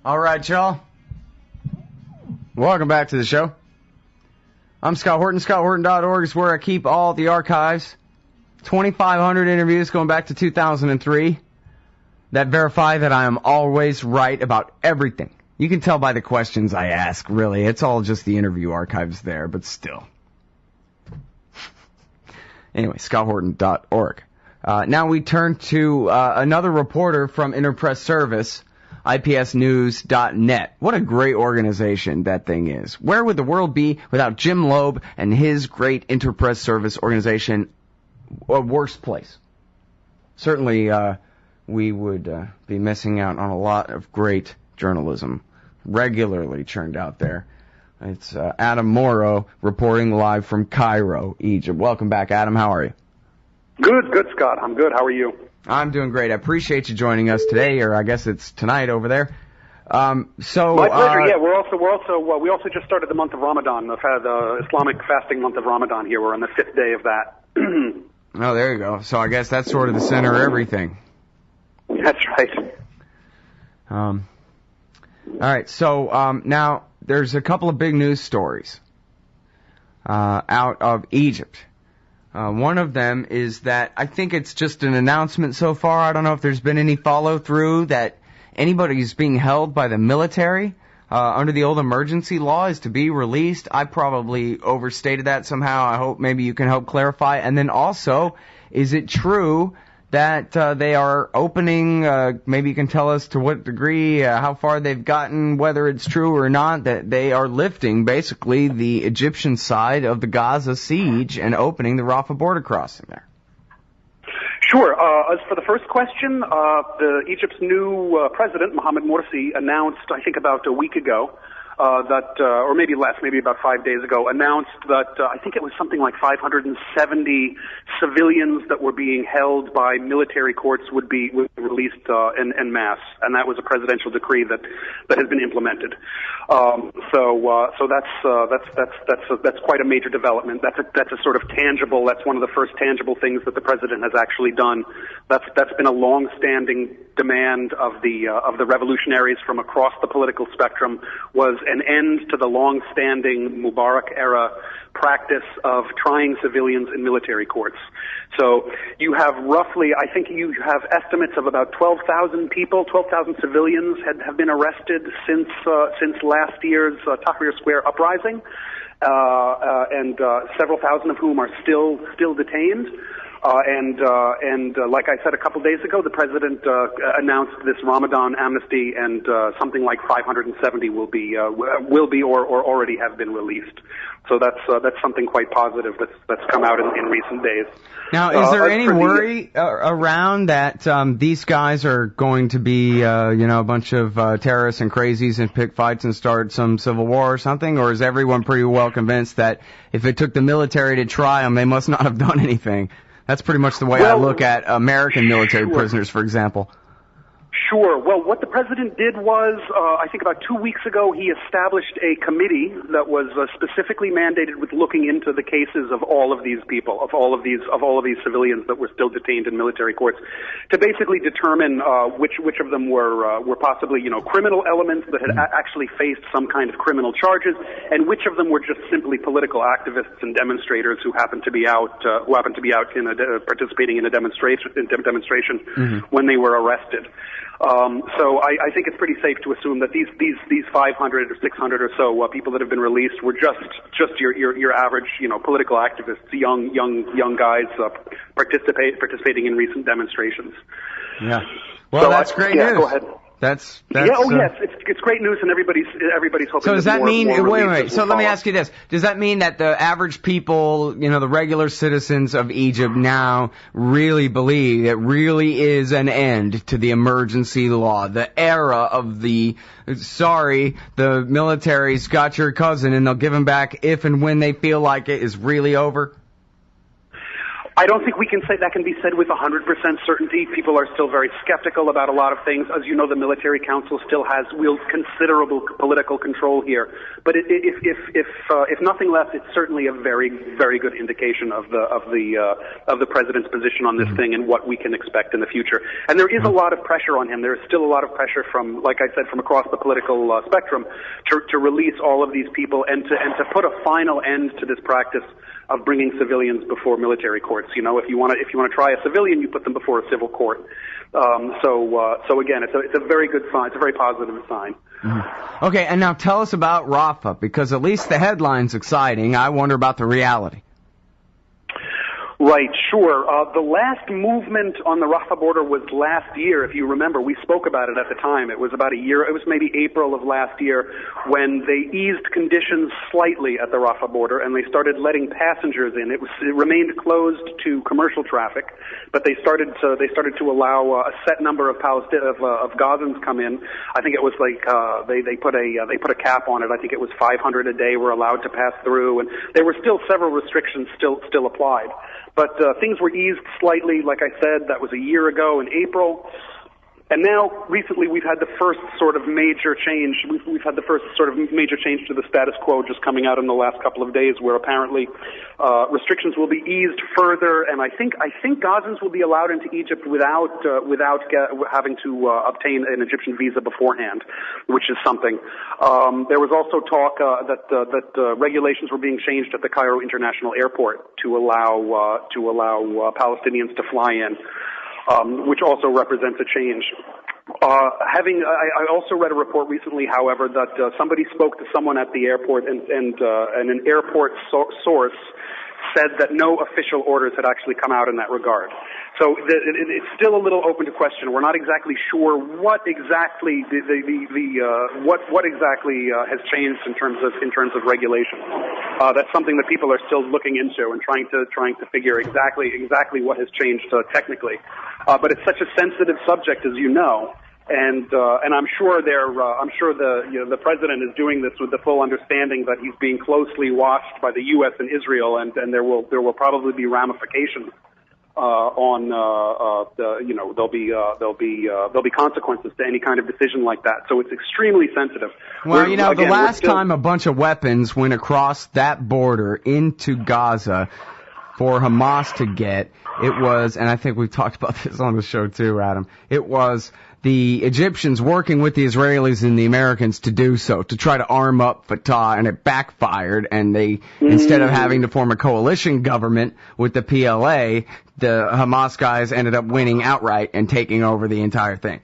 All right, y'all. Welcome back to the show. I'm Scott Horton. ScottHorton.org is where I keep all the archives. 2,500 interviews going back to 2003 that verify that I am always right about everything. You can tell by the questions I ask, really. It's all just the interview archives there, but still. Anyway, ScottHorton.org. Now we turn to another reporter from Interpress Service, IPSnews.net. What a great organization that thing is. Where would the world be without Jim Loeb and his great Interpress Service organization? A worse place. Certainly, we would be missing out on a lot of great journalism regularly churned out there. It's Adam Morrow reporting live from Cairo, Egypt. Welcome back, Adam. How are you? Good, Scott. I'm good. How are you? I'm doing great. I appreciate you joining us today, or I guess it's tonight over there. My pleasure. Yeah, we also just started the month of Ramadan. We've had the Islamic fasting month of Ramadan here. We're on the 5th day of that. Oh, there you go. So I guess that's sort of the center of everything. That's right. All right. So now there's a couple of big news stories out of Egypt. One of them is that I think it's just an announcement so far. I don't know if there's been any follow-through that anybody who's being held by the military under the old emergency law is to be released. I probably overstated that somehow. I hope maybe you can help clarify. And then also, is it true that they are opening, maybe you can tell us to what degree, how far they've gotten, whether it's true or not, that they are lifting basically the Egyptian side of the Gaza siege and opening the Rafah border crossing there? Sure. As for the first question, Egypt's new president, Mohamed Morsi, announced, I think about a week ago, or maybe less, maybe about 5 days ago, announced that I think it was something like 570 civilians that were being held by military courts would be released en masse, and that was a presidential decree that has been implemented. So that's quite a major development. That's a sort of tangible. That's one of the first tangible things that the president has actually done. That's been a long-standing demand of the revolutionaries from across the political spectrum, was an end to the long-standing Mubarak-era practice of trying civilians in military courts. So you have roughly, I think you have estimates of about 12,000 people, 12,000 civilians have been arrested since last year's Tahrir Square uprising, and several thousand of whom are still detained. And like I said a couple days ago, the president announced this Ramadan amnesty, and something like 570 will be or already have been released. So that's something quite positive that's come out in recent days. Now, is there any worry around that these guys are going to be a bunch of terrorists and crazies and pick fights and start some civil war or something, or is everyone pretty well convinced that if it took the military to try them, they must not have done anything? That's pretty much the way I look at American military prisoners, for example. Sure. Well, what the president did was, I think about 2 weeks ago, he established a committee that was specifically mandated with looking into the cases of all of these people, of all of these civilians that were still detained in military courts, to basically determine which of them were possibly criminal elements that had actually faced some kind of criminal charges, and which of them were just simply political activists and demonstrators who happened to be out participating in a demonstration when they were arrested. So I think it's pretty safe to assume that these 500 or 600 or so people that have been released were just your average political activists, young guys participating in recent demonstrations. Yeah. Well, so that's great news. Go ahead. That's yes, it's great news, and everybody's hoping. So does that mean? Wait. So let me ask you this: does that mean that the average people, the regular citizens of Egypt now really believe it really is an end to the emergency law, the era of the military's got your cousin and they'll give him back if and when they feel like it is really over? I don't think we can say that can be said with 100% certainty. People are still very skeptical about a lot of things. As you know, the military council still wields considerable political control here. But if nothing less, it's certainly a very, very good indication of the president's position on this thing and what we can expect in the future. And there is a lot of pressure on him. There is still a lot of pressure from, like I said, from across the political spectrum to release all of these people and to put a final end to this practice of bringing civilians before military courts. You know, if you want to try a civilian, you put them before a civil court. So again, it's a very good sign. It's a very positive sign. Mm-hmm. Okay, and now tell us about Rafah, because at least the headline's exciting. I wonder about the reality. Right, sure. The last movement on the Rafah border was last year. If you remember, we spoke about it at the time. It was about a year. It was maybe April of last year when they eased conditions slightly at the Rafah border and they started letting passengers in. It remained closed to commercial traffic, but they started to allow a set number of Gazans come in. I think it was like they put a cap on it. I think it was 500 a day were allowed to pass through, and there were still several restrictions still applied. But things were eased slightly, like I said. That was a year ago in April. And now, recently, we've had the first sort of major change. We've had the first sort of major change to the status quo just coming out in the last couple of days, where apparently restrictions will be eased further. And I think Gazans will be allowed into Egypt without having to obtain an Egyptian visa beforehand, which is something. There was also talk that regulations were being changed at the Cairo International Airport to allow Palestinians to fly in. Which also represents a change. I also read a report recently, however, that somebody spoke to someone at the airport, and an airport source said that no official orders had actually come out in that regard. So it's still a little open to question. We're not exactly sure what exactly what exactly has changed in terms of regulation. That's something that people are still looking into and trying to figure exactly what has changed technically. But it's such a sensitive subject, as you know. And I'm sure the president is doing this with the full understanding that he's being closely watched by the U.S. and Israel, and there will probably be ramifications there'll be consequences to any kind of decision like that. So it's extremely sensitive. Well, the last time a bunch of weapons went across that border into Gaza for Hamas to get, it was, and I think we've talked about this on the show too, Adam, it was the Egyptians working with the Israelis and the Americans to do so, to try to arm up Fatah, and it backfired, and they, instead of having to form a coalition government with the PLA, the Hamas guys ended up winning outright and taking over the entire thing.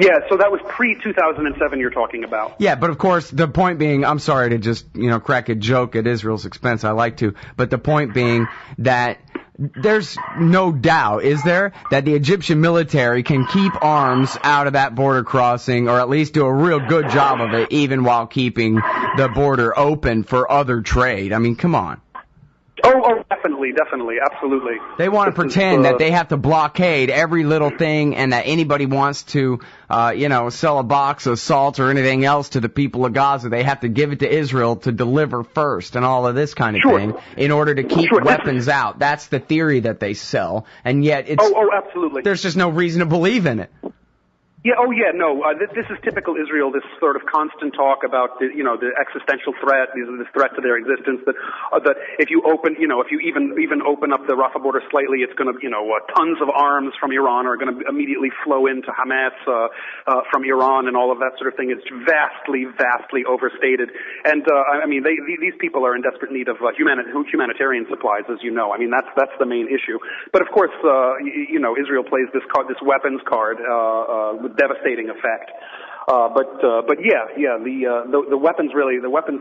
Yeah, so that was pre-2007 you're talking about. Yeah, but of course, the point being, I'm sorry to just, crack a joke at Israel's expense, I like to, but the point being that there's no doubt, is there, that the Egyptian military can keep arms out of that border crossing, or at least do a real good job of it, even while keeping the border open for other trade. I mean, come on. Oh, definitely, absolutely. They want to pretend that they have to blockade every little thing, and that anybody wants to, sell a box of salt or anything else to the people of Gaza, they have to give it to Israel to deliver first, and all of this kind of thing, in order to keep weapons out. That's the theory that they sell, and yet it's... Oh, absolutely. There's just no reason to believe in it. Yeah, no, this is typical Israel, this sort of constant talk about, the existential threat, this threat to their existence, that if you even open up the Rafah border slightly, it's going to, tons of arms from Iran are going to immediately flow into Hamas from Iran, and all of that sort of thing. It's vastly overstated. And, these people are in desperate need of humanitarian supplies, as you know. I mean, that's the main issue. But of course, Israel plays this weapons card, with devastating effect. But the weapons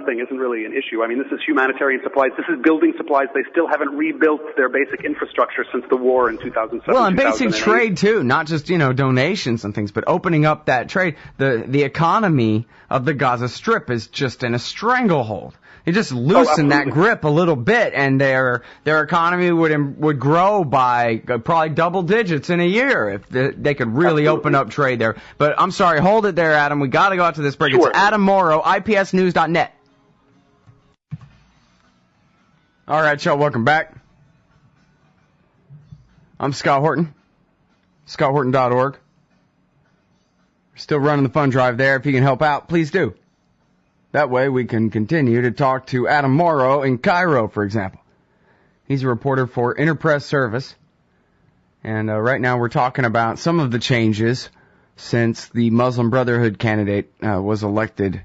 thing isn't really an issue. I mean, this is humanitarian supplies. This is building supplies. They still haven't rebuilt their basic infrastructure since the war in 2007. Well, and basic trade too, not just, donations and things, but opening up that trade. The economy of the Gaza Strip is just in a stranglehold. You just loosen that grip a little bit, and their economy would grow by probably double digits in a year if they could really open up trade there. But I'm sorry, hold it there, Adam. We got to go out to this break. Sure. It's Adam Morrow, IPSnews.net. All right, y'all, welcome back. I'm Scott Horton, scotthorton.org. We're still running the fund drive there. If you can help out, please do. That way we can continue to talk to Adam Morrow in Cairo, for example. He's a reporter for Interpress Service. And right now we're talking about some of the changes since the Muslim Brotherhood candidate was elected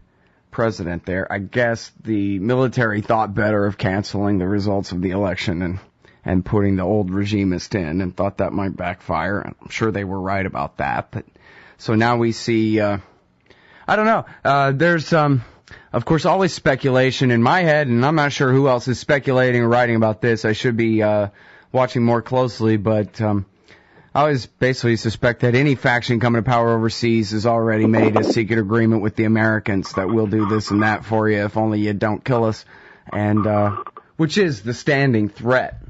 president there. I guess the military thought better of canceling the results of the election and putting the old regimist in, and thought that might backfire. I'm sure they were right about that. But so now we see, I don't know, there's of course always speculation in my head, and I'm not sure who else is speculating or writing about this. I should be watching more closely, but I always basically suspect that any faction coming to power overseas has already made a secret agreement with the Americans that we'll do this and that for you if only you don't kill us, and which is the standing threat.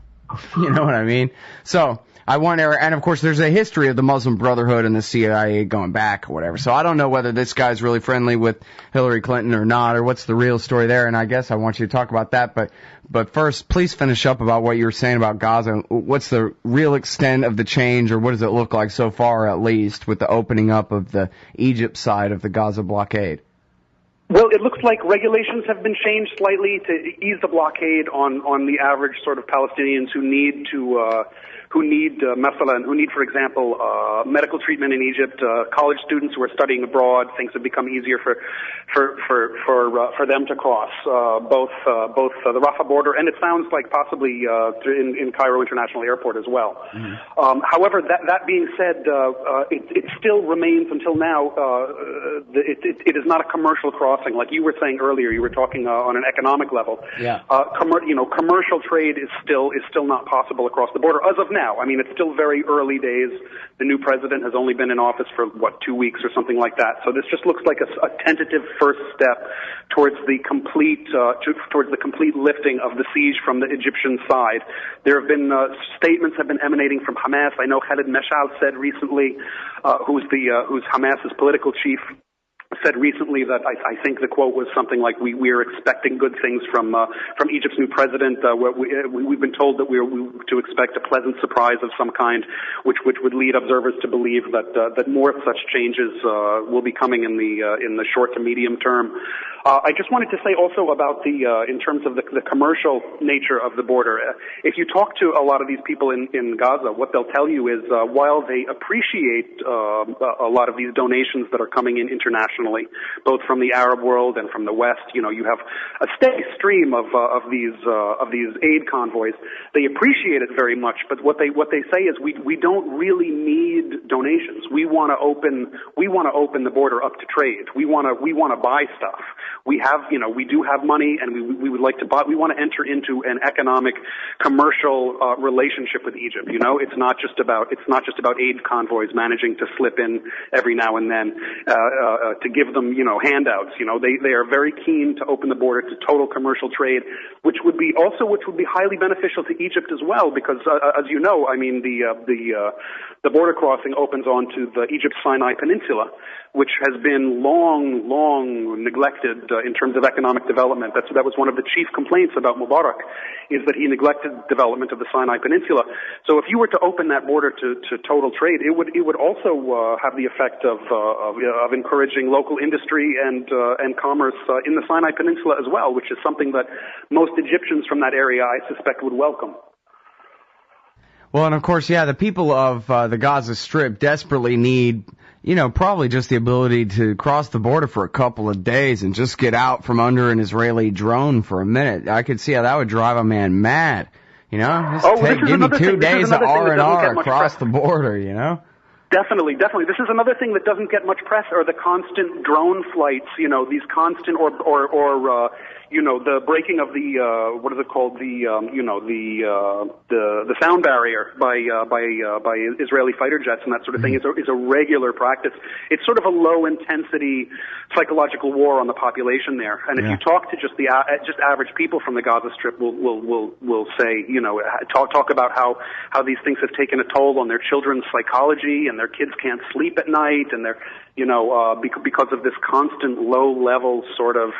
You know what I mean? So I wonder, and of course there's a history of the Muslim Brotherhood and the CIA going back or whatever. So I don't know whether this guy's really friendly with Hillary Clinton or not, or what's the real story there. And I guess I want you to talk about that. But first, please finish up about what you were saying about Gaza. What's the real extent of the change, or what does it look like so far, at least, with the opening up of the Egypt side of the Gaza blockade? Well, it looks like regulations have been changed slightly to ease the blockade on the average sort of Palestinians who need, for example, medical treatment in Egypt. College students who are studying abroad, things have become easier for them to cross both the Rafah border, and it sounds like possibly in Cairo International Airport as well. Mm-hmm. However, that being said, it still remains until now. It is not a commercial crossing, like you were saying earlier. You were talking on an economic level. Yeah. Commercial trade is still not possible across the border as of now. I mean, it's still very early days. The new president has only been in office for 2 weeks or something like that. So this just looks like a tentative first step towards the complete lifting of the siege from the Egyptian side. There have been statements have been emanating from Hamas. I know Khalid Mashal said recently, who's Hamas's political chief, said recently that I think the quote was something like, "We are expecting good things from Egypt's new president. We've been told that we're to expect a pleasant surprise of some kind, which would lead observers to believe that more such changes will be coming in the short to medium term." I just wanted to say also about in terms of the commercial nature of the border. If you talk to a lot of these people in Gaza, what they'll tell you is while they appreciate a lot of these donations that are coming in internationally, both from the Arab world and from the West, you have a steady stream of these aid convoys. They appreciate it very much, but what they say is we don't really need donations. We want to open the border up to trade. We want to buy stuff. We do have money, and we would like to buy. We want to enter into an economic, commercial relationship with Egypt. It's not just about aid convoys managing to slip in every now and then to give them handouts. They are very keen to open the border to total commercial trade, which would be highly beneficial to Egypt as well, because as you know, I mean the border crossing opens onto the Egypt Sinai Peninsula, which has been long neglected in terms of economic development. That was one of the chief complaints about Mubarak, is that he neglected development of the Sinai Peninsula. So if you were to open that border to total trade, it would also have the effect of encouraging local industry and commerce in the Sinai Peninsula as well, which is something that most Egyptians from that area, I suspect, would welcome. Well, and of course, yeah, the people of the Gaza Strip desperately need, probably just the ability to cross the border for a couple of days and just get out from under an Israeli drone for a minute. I could see how that would drive a man mad. Give me 2 days of R&R across the border, Definitely. This is another thing that doesn't get much press, are the constant drone flights, these constant the breaking of the what is it called, the sound barrier by Israeli fighter jets and that sort of thing is a regular practice. It's sort of a low intensity psychological war on the population there. And if you talk to just average people from the Gaza Strip, will say, talk about how these things have taken a toll on their children's psychology, and their kids can't sleep at night, and they're because of this constant low level sort of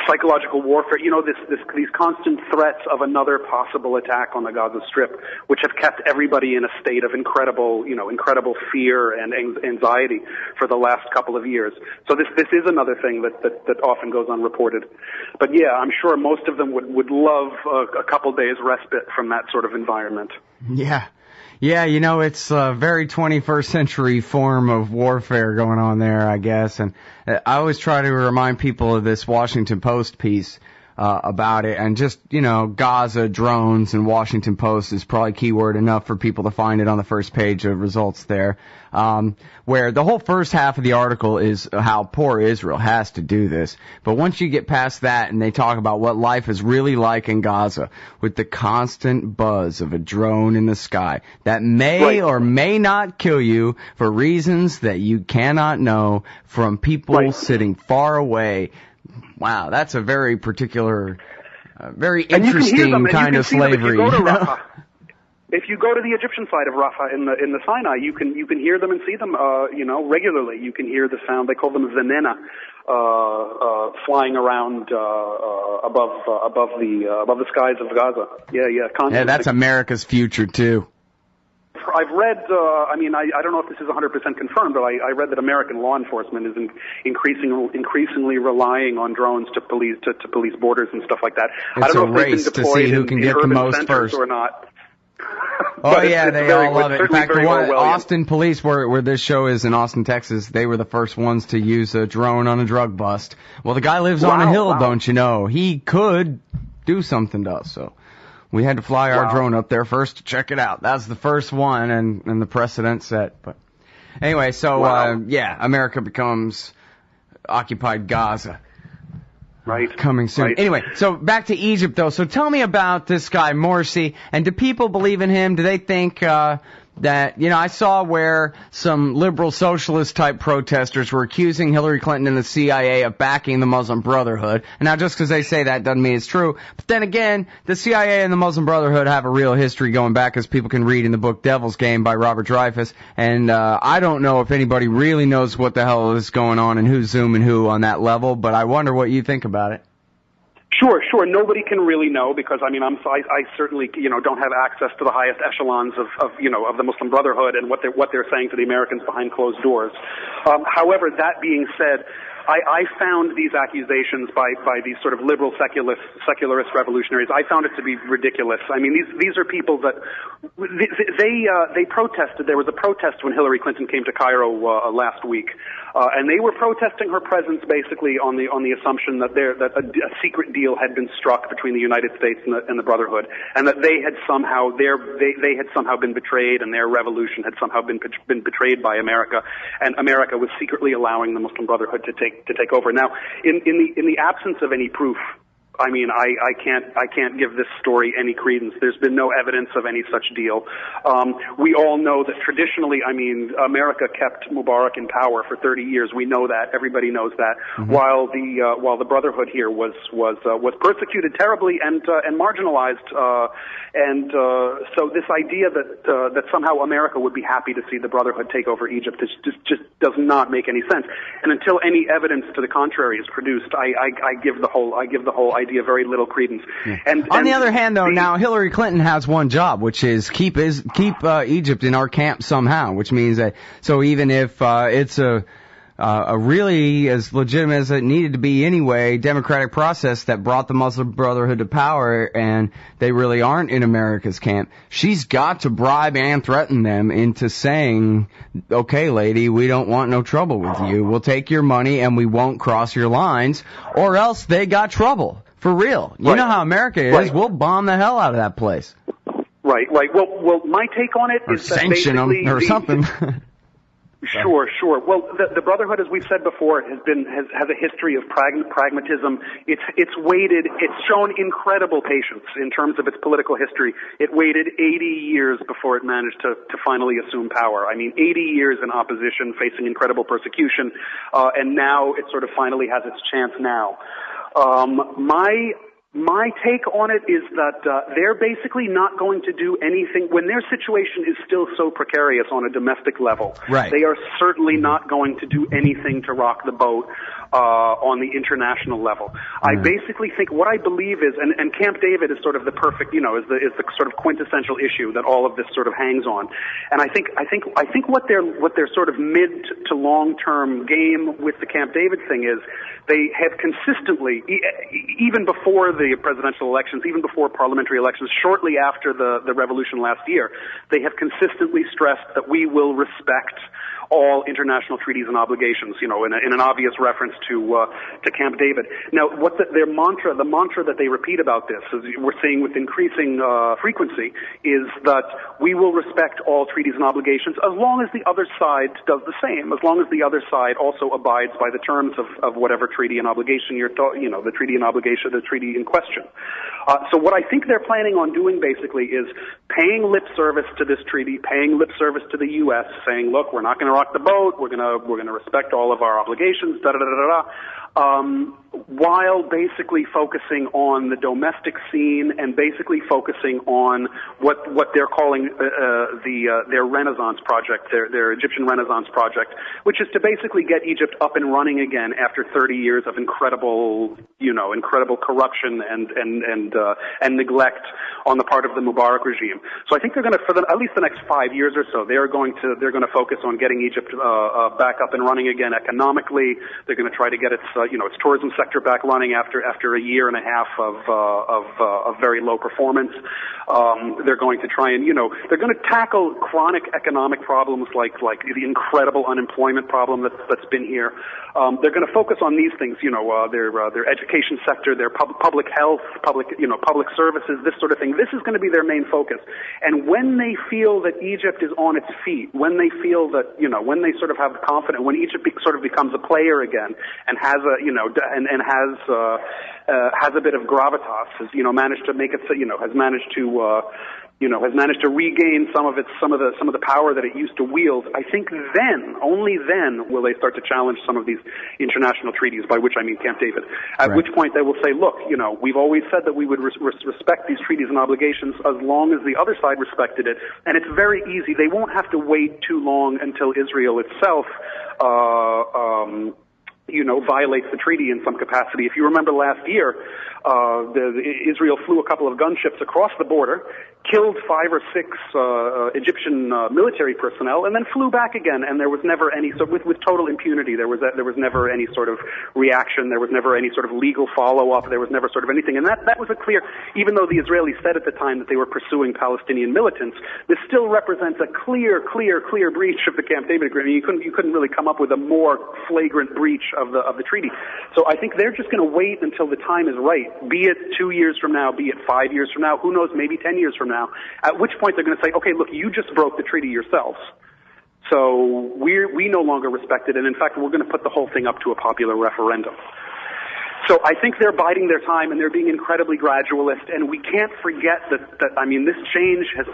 psychological warfare. You know, these constant threats of another possible attack on the Gaza Strip, which have kept everybody in a state of incredible fear and anxiety for the last couple of years. So this is another thing that often goes unreported. But yeah, I'm sure most of them would love a couple days respite from that sort of environment. Yeah. Yeah, you know, it's a very 21st century form of warfare going on there, I guess. And I always try to remind people of this Washington Post piece about it. And just, you know, Gaza, drones, and Washington Post is probably keyword enough for people to find it on the first page of results there. Where the whole first half of the article is how poor Israel has to do this. But once you get past that and they talk about what life is really like in Gaza with the constant buzz of a drone in the sky that may or may not kill you for reasons that you cannot know from people sitting far away. Wow, that's a very particular, very interesting kind of slavery. If you go to the Egyptian side of Rafah in the Sinai, you can hear them and see them, regularly. You can hear the sound. They call them zanena, flying around above the skies of Gaza. Yeah, constantly. Yeah, that's America's future too. I've read, I don't know if this is 100% confirmed, but I read that American law enforcement is increasingly relying on drones to police borders and stuff like that. It's I don't know a if race they've been to see who can get the most first or not. Oh yeah, they all love it. In fact, Austin police, where this show is in Austin, Texas, they were the first ones to use a drone on a drug bust. Well, the guy lives on a hill, don't you know? He could do something to us, so we had to fly our drone up there first to check it out. That's the first one, and the precedent set. But anyway, so America becomes occupied Gaza. Right. Coming soon. Right. Anyway, so back to Egypt, though. So tell me about this guy, Morsi, and do people believe in him? Do they think that, you know, I saw where some liberal socialist type protesters were accusing Hillary Clinton and the CIA of backing the Muslim Brotherhood. And now just because they say that doesn't mean it's true. But then again, the CIA and the Muslim Brotherhood have a real history going back, as people can read in the book Devil's Game by Robert Dreyfuss. And I don't know if anybody really knows what the hell is going on and who's zooming who on that level, but I wonder what you think about it. Sure. Nobody can really know because I certainly don't have access to the highest echelons of the Muslim Brotherhood and what they're saying to the Americans behind closed doors. However, that being said, I found these accusations by these sort of liberal secularist revolutionaries. I found it to be ridiculous. I mean, these are people that they protested. There was a protest when Hillary Clinton came to Cairo last week, and they were protesting her presence basically on the assumption that a secret deal had been struck between the United States and the Brotherhood, and that they had somehow been betrayed, and their revolution had somehow been betrayed by America, and America was secretly allowing the Muslim Brotherhood to take over. Now, in the absence of any proof, I mean, I can't give this story any credence. There's been no evidence of any such deal. We all know that traditionally, I mean, America kept Mubarak in power for 30 years. We know that. Everybody knows that. Mm-hmm. While the Brotherhood here was persecuted terribly and marginalized. So this idea that somehow America would be happy to see the Brotherhood take over Egypt just does not make any sense. And until any evidence to the contrary is produced, I give the whole idea very little credence. Yeah. And on the other hand, though, now Hillary Clinton has one job, which is keep Egypt in our camp somehow, which means that so even if it's a really as legitimate as it needed to be anyway, democratic process that brought the Muslim Brotherhood to power, and they really aren't in America's camp, she's got to bribe and threaten them into saying, okay, lady, we don't want no trouble with you. We'll take your money and we won't cross your lines, or else they got trouble. For real. You know how America is. Right. We'll bomb the hell out of that place. Right. Well, my take on it is that sanction them or something. Sure. Well, the Brotherhood, as we've said before, has a history of pragmatism. It's shown incredible patience in terms of its political history. It waited 80 years before it managed to finally assume power. I mean, 80 years in opposition, facing incredible persecution, and now it sort of finally has its chance now. My take on it is that they're basically not going to do anything when their situation is still so precarious on a domestic level. Right. They are certainly not going to do anything to rock the boat on the international level. I basically think what I believe is, and Camp David is sort of the perfect, is the sort of quintessential issue that all of this sort of hangs on. And I think what their sort of mid to long term game with the Camp David thing is, they have consistently, even before the presidential elections, even before parliamentary elections, shortly after the revolution last year, they have consistently stressed that we will respect all international treaties and obligations, in an obvious reference to Camp David. Now, their mantra, the mantra that they repeat about this, as we're seeing with increasing frequency, is that we will respect all treaties and obligations as long as the other side does the same, as long as the other side also abides by the terms of whatever treaty and obligation the treaty and obligation, the treaty in question. So what I think they're planning on doing basically is paying lip service to this treaty, paying lip service to the U.S., saying, look, we're not going to rock the boat, we're going to respect all of our obligations, while basically focusing on the domestic scene and basically focusing on what they're calling their Renaissance project, their Egyptian Renaissance project, which is to basically get Egypt up and running again after 30 years of incredible corruption and neglect on the part of the Mubarak regime. So I think they're going to, for at least the next 5 years or so, they're going to focus on getting Egypt back up and running again economically. They're going to try to get its tourism sector back running after a year and a half of very low performance. They're going to try and they're going to tackle chronic economic problems like the incredible unemployment problem that's been here. They're going to focus on these things, their education sector, their public health, public services, this sort of thing. This is going to be their main focus. And when they feel that Egypt is on its feet, when they feel that when they sort of have confidence, when Egypt sort of becomes a player again and has has a bit of gravitas, has managed to make it, has managed to regain some of the power that it used to wield. I think then, only then, will they start to challenge some of these international treaties, by which I mean Camp David. At which point they will say, look, we've always said that we would respect these treaties and obligations as long as the other side respected it, and it's very easy. They won't have to wait too long until Israel itself violates the treaty in some capacity. If you remember last year, Israel flew a couple of gunships across the border, killed 5 or 6 Egyptian military personnel, and then flew back again. And there was never any with total impunity. There was never any sort of reaction. There was never any sort of legal follow-up. There was never sort of anything. And that was a clear. Even though the Israelis said at the time that they were pursuing Palestinian militants, this still represents a clear breach of the Camp David Agreement. You couldn't really come up with a more flagrant breach of the treaty. So I think they're just going to wait until the time is right. Be it 2 years from now, be it 5 years from now, who knows, maybe 10 years from now, at which point they're going to say, okay, look, you just broke the treaty yourselves. So we no longer respect it, and in fact, we're going to put the whole thing up to a popular referendum. So I think they're biding their time and they're being incredibly gradualist, and we can't forget that this change has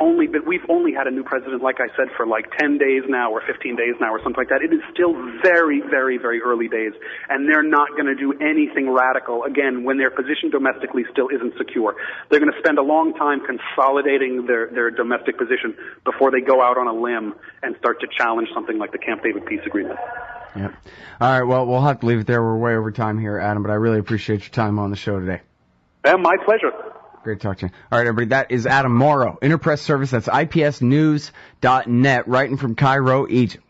we've only had a new president, like I said, for like 10 days now or 15 days now or something like that. It is still very, very, very early days, and they're not going to do anything radical, again, when their position domestically still isn't secure. They're going to spend a long time consolidating their domestic position before they go out on a limb and start to challenge something like the Camp David peace agreement. Yep. All right, well, we'll have to leave it there. We're way over time here, Adam, but I really appreciate your time on the show today. My pleasure. Great to talk to you. All right, everybody, that is Adam Morrow, Interpress Service. That's IPSnews.net, writing from Cairo, Egypt.